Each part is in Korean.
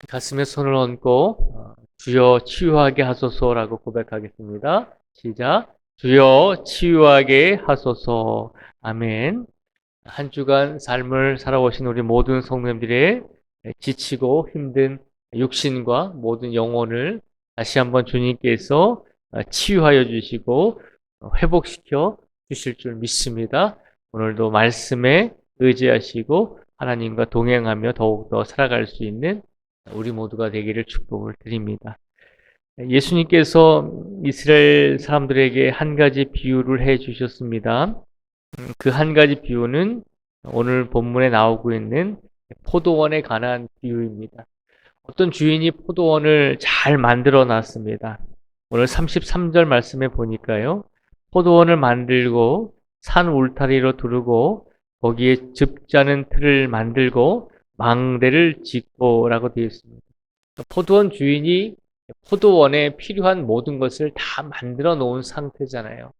가슴에 손을 얹고 주여 치유하게 하소서라고 고백하겠습니다. 시작. 주여 치유하게 하소서. 아멘. 한 주간 삶을 살아오신 우리 모든 성도님들의 지치고 힘든 육신과 모든 영혼을 다시 한번 주님께서 치유하여 주시고 회복시켜 주실 줄 믿습니다. 오늘도 말씀에 의지하시고 하나님과 동행하며 더욱더 살아갈 수 있는 우리 모두가 되기를 축복을 드립니다. 예수님께서 이스라엘 사람들에게 한 가지 비유를 해 주셨습니다. 그 한 가지 비유는 오늘 본문에 나오고 있는 포도원에 관한 비유입니다. 어떤 주인이 포도원을 잘 만들어 놨습니다. 오늘 33절 말씀에 보니까요. 포도원을 만들고 산 울타리로 두르고 거기에 즙자는 틀을 만들고 망대를 짓고라고 되어 있습니다. 포도원 주인이 포도원에 필요한 모든 것을 다 만들어 놓은 상태잖아요.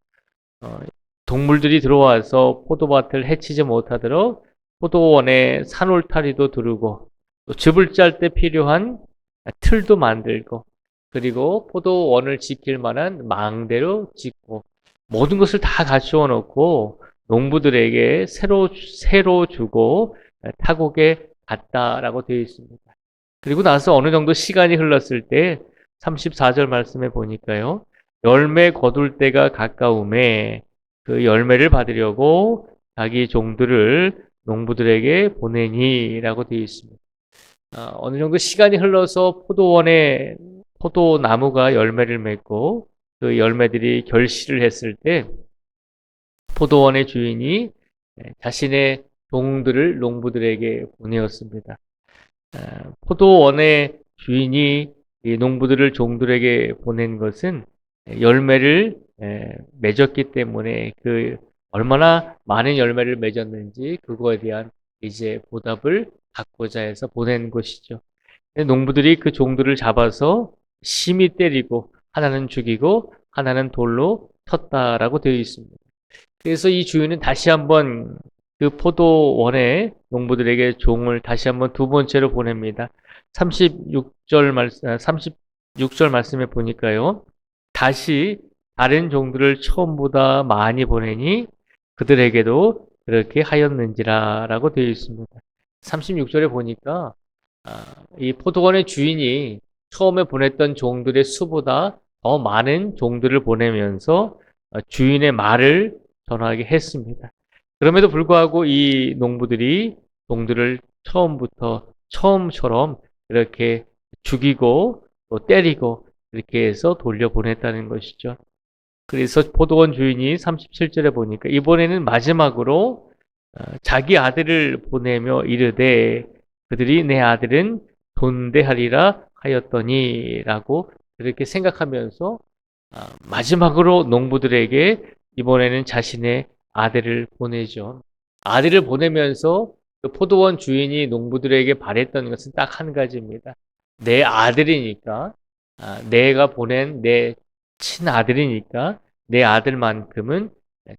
어, 동물들이 들어와서 포도밭을 해치지 못하도록 포도원에 산울타리도 두르고 또 즙을 짤 때 필요한 틀도 만들고 그리고 포도원을 지킬 만한 망대로 짓고 모든 것을 다 갖추어 놓고 농부들에게 새로 주고 타국에 갔다라고 되어 있습니다. 그리고 나서 어느 정도 시간이 흘렀을 때 34절 말씀에 보니까요. 열매 거둘 때가 가까움에 그 열매를 받으려고 자기 종들을 농부들에게 보내니라고 되어 있습니다. 어느 정도 시간이 흘러서 포도원에 포도나무가 열매를 맺고 그 열매들이 결실을 했을 때 포도원의 주인이 자신의 종들을 농부들에게 보내었습니다. 포도원의 주인이 이 농부들을 종들에게 보낸 것은 열매를 맺었기 때문에 그 얼마나 많은 열매를 맺었는지 그거에 대한 이제 보답을 받고자 해서 보낸 것이죠. 농부들이 그 종들을 잡아서 심히 때리고 하나는 죽이고 하나는 돌로 쳤다라고 되어 있습니다. 그래서 이 주인은 다시 한번 그 포도원의 농부들에게 종을 다시 한번 두 번째로 보냅니다. 36절 말씀에 보니까요. 다시 다른 종들을 처음보다 많이 보내니 그들에게도 그렇게 하였는지라 라고 되어 있습니다. 36절에 보니까 이 포도원의 주인이 처음에 보냈던 종들의 수보다 더 많은 종들을 보내면서 주인의 말을 전하게 했습니다. 그럼에도 불구하고 이 농부들이 종들을 처음처럼 이렇게 죽이고 또 때리고 이렇게 해서 돌려보냈다는 것이죠. 그래서 포도원 주인이 37절에 보니까 이번에는 마지막으로 자기 아들을 보내며 이르되 그들이 내 아들은 돈대하리라 하였더니라고 그렇게 생각하면서 마지막으로 농부들에게 이번에는 자신의 아들을 보내죠. 아들을 보내면서 그 포도원 주인이 농부들에게 바랬던 것은 딱 한 가지입니다. 내 아들이니까, 내가 보낸 내 친아들이니까 내 아들만큼은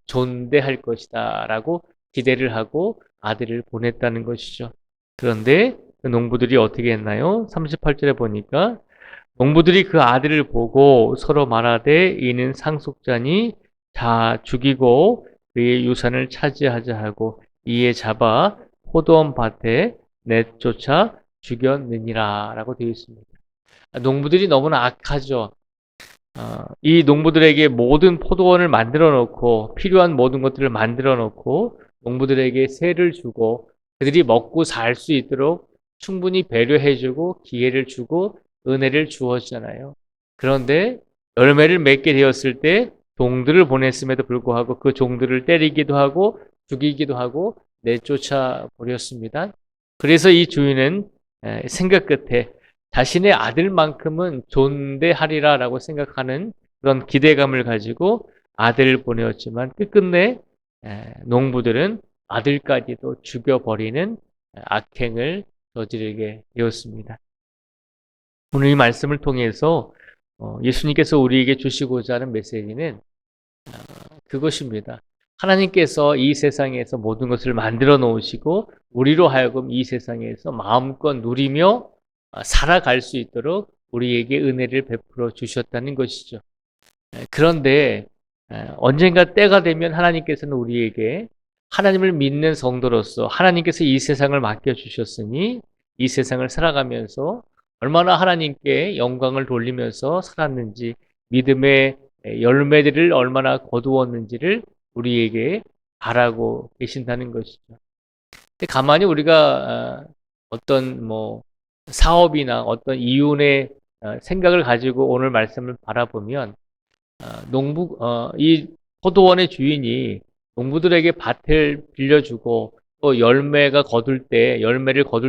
존대할 것이다 라고 기대를 하고 아들을 보냈다는 것이죠. 그런데 그 농부들이 어떻게 했나요? 38절에 보니까 농부들이 그 아들을 보고 서로 말하되 이는 상속자니 다 죽이고 그의 유산을 차지하자 하고 이에 잡아 포도원 밭에 내쫓아 죽였느니라 라고 되어 있습니다. 농부들이 너무나 악하죠. 이 농부들에게 모든 포도원을 만들어 놓고 필요한 모든 것들을 만들어 놓고 농부들에게 세를 주고 그들이 먹고 살 수 있도록 충분히 배려해 주고 기회를 주고 은혜를 주었잖아요. 그런데 열매를 맺게 되었을 때 종들을 보냈음에도 불구하고 그 종들을 때리기도 하고 죽이기도 하고 내쫓아 버렸습니다. 그래서 이 주인은 생각 끝에 자신의 아들만큼은 존대하리라라고 생각하는 그런 기대감을 가지고 아들을 보내었지만 끝끝내 농부들은 아들까지도 죽여버리는 악행을 저지르게 되었습니다. 오늘 이 말씀을 통해서 예수님께서 우리에게 주시고자 하는 메시지는 그것입니다. 하나님께서 이 세상에서 모든 것을 만들어 놓으시고 우리로 하여금 이 세상에서 마음껏 누리며 살아갈 수 있도록 우리에게 은혜를 베풀어 주셨다는 것이죠. 그런데 언젠가 때가 되면 하나님께서는 우리에게 하나님을 믿는 성도로서 하나님께서 이 세상을 맡겨주셨으니 이 세상을 살아가면서 얼마나 하나님께 영광을 돌리면서 살았는지 믿음의 열매들을 얼마나 거두었는지를 우리에게 바라고 계신다는 것이죠. 근데 가만히 우리가 어떤 뭐 사업이나 어떤 이윤의 생각을 가지고 오늘 말씀을 바라보면 이 포도원의 주인이 농부들에게 밭을 빌려주고 또 열매를 거둘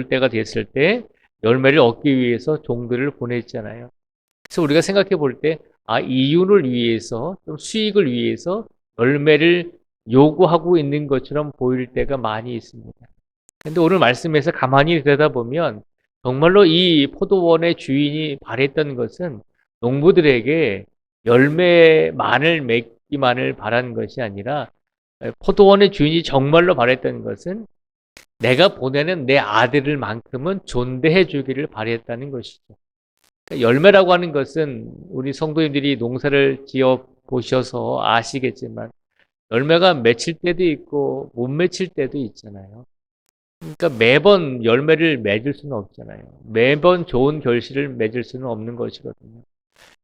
때가 됐을 때 열매를 얻기 위해서 종들을 보냈잖아요. 그래서 우리가 생각해 볼 때, 이윤을 위해서, 좀 수익을 위해서 열매를 요구하고 있는 것처럼 보일 때가 많이 있습니다. 근데 오늘 말씀에서 가만히 들여다보면 정말로 이 포도원의 주인이 바랬던 것은 농부들에게 열매만을 맺기만을 바라는 것이 아니라 포도원의 주인이 정말로 바랬던 것은 내가 보내는 내 아들을 만큼은 존대해 주기를 바랬다는 것이죠. 그러니까 열매라고 하는 것은 우리 성도님들이 농사를 지어 보셔서 아시겠지만 열매가 맺힐 때도 있고 못 맺힐 때도 있잖아요. 그러니까 매번 열매를 맺을 수는 없잖아요. 매번 좋은 결실을 맺을 수는 없는 것이거든요.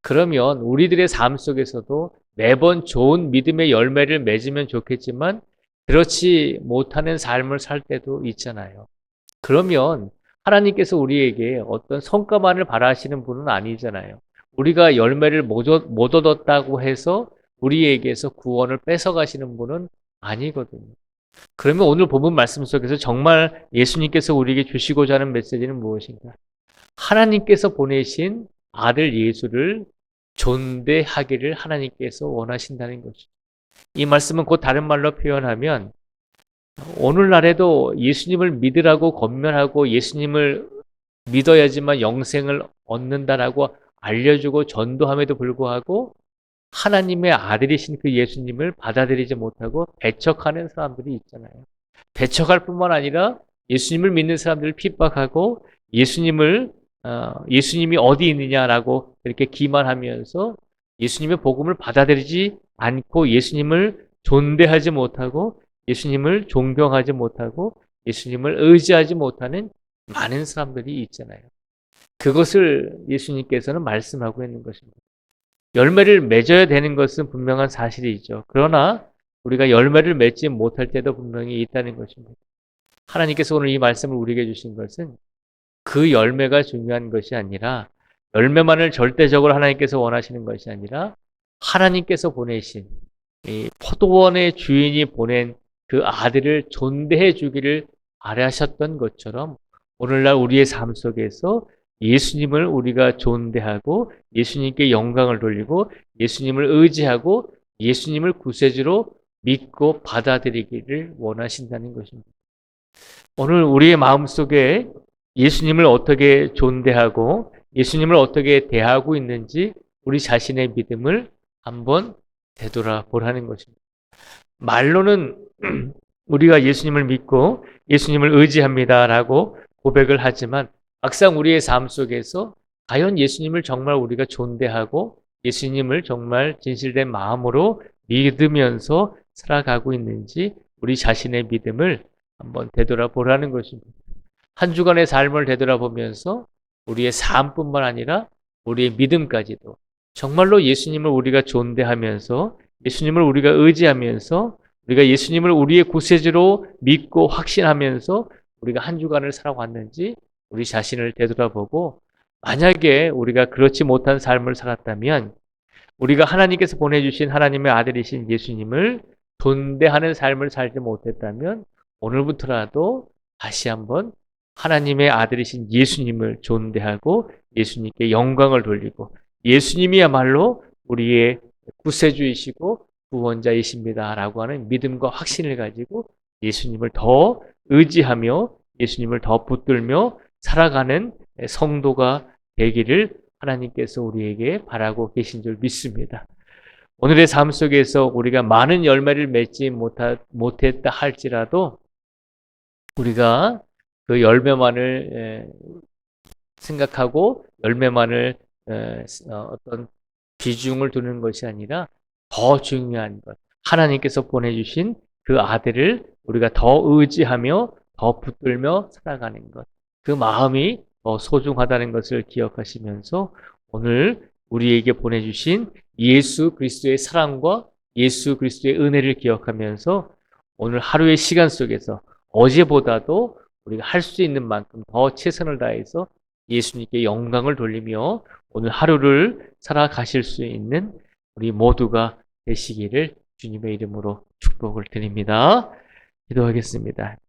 그러면 우리들의 삶 속에서도 매번 좋은 믿음의 열매를 맺으면 좋겠지만 그렇지 못하는 삶을 살 때도 있잖아요. 그러면 하나님께서 우리에게 어떤 성과만을 바라시는 분은 아니잖아요. 우리가 열매를 못 얻었다고 해서 우리에게서 구원을 뺏어가시는 분은 아니거든요. 그러면 오늘 본문 말씀 속에서 정말 예수님께서 우리에게 주시고자 하는 메시지는 무엇인가? 하나님께서 보내신 아들 예수를 존대하기를 하나님께서 원하신다는 것이죠. 이 말씀은 곧 다른 말로 표현하면 오늘날에도 예수님을 믿으라고 권면하고 예수님을 믿어야지만 영생을 얻는다라고 알려주고 전도함에도 불구하고 하나님의 아들이신 그 예수님을 받아들이지 못하고 배척하는 사람들이 있잖아요. 배척할 뿐만 아니라 예수님을 믿는 사람들을 핍박하고 예수님이 어디 있느냐라고 이렇게 기만하면서 예수님의 복음을 받아들이지 않고 예수님을 존대하지 못하고 예수님을 존경하지 못하고 예수님을 의지하지 못하는 많은 사람들이 있잖아요. 그것을 예수님께서는 말씀하고 있는 것입니다. 열매를 맺어야 되는 것은 분명한 사실이죠. 그러나 우리가 열매를 맺지 못할 때도 분명히 있다는 것입니다. 하나님께서 오늘 이 말씀을 우리에게 주신 것은 그 열매가 중요한 것이 아니라 열매만을 절대적으로 하나님께서 원하시는 것이 아니라 하나님께서 보내신 이 포도원의 주인이 보낸 그 아들을 존대해 주기를 바라셨던 것처럼 오늘날 우리의 삶 속에서 예수님을 우리가 존대하고 예수님께 영광을 돌리고 예수님을 의지하고 예수님을 구세주로 믿고 받아들이기를 원하신다는 것입니다. 오늘 우리의 마음속에 예수님을 어떻게 존대하고 예수님을 어떻게 대하고 있는지 우리 자신의 믿음을 한번 되돌아보라는 것입니다. 말로는 우리가 예수님을 믿고 예수님을 의지합니다라고 고백을 하지만 막상 우리의 삶 속에서 과연 예수님을 정말 우리가 존대하고 예수님을 정말 진실된 마음으로 믿으면서 살아가고 있는지 우리 자신의 믿음을 한번 되돌아보라는 것입니다. 한 주간의 삶을 되돌아보면서 우리의 삶뿐만 아니라 우리의 믿음까지도 정말로 예수님을 우리가 존대하면서 예수님을 우리가 의지하면서 우리가 예수님을 우리의 구세주로 믿고 확신하면서 우리가 한 주간을 살아왔는지 우리 자신을 되돌아보고 만약에 우리가 그렇지 못한 삶을 살았다면 우리가 하나님께서 보내주신 하나님의 아들이신 예수님을 존대하는 삶을 살지 못했다면 오늘부터라도 다시 한번 하나님의 아들이신 예수님을 존대하고 예수님께 영광을 돌리고 예수님이야말로 우리의 구세주이시고 구원자이십니다라고 하는 믿음과 확신을 가지고 예수님을 더 의지하며 예수님을 더 붙들며 살아가는 성도가 되기를 하나님께서 우리에게 바라고 계신 줄 믿습니다. 오늘의 삶 속에서 우리가 많은 열매를 맺지 못했다 할지라도 우리가 그 열매만을 생각하고 열매만을 어떤 비중을 두는 것이 아니라 더 중요한 것, 하나님께서 보내주신 그 아들을 우리가 더 의지하며 더 붙들며 살아가는 것, 그 마음이 더 소중하다는 것을 기억하시면서 오늘 우리에게 보내주신 예수 그리스도의 사랑과 예수 그리스도의 은혜를 기억하면서 오늘 하루의 시간 속에서 어제보다도 우리가 할 수 있는 만큼 더 최선을 다해서 예수님께 영광을 돌리며 오늘 하루를 살아가실 수 있는 우리 모두가 되시기를 주님의 이름으로 축복을 드립니다. 기도하겠습니다.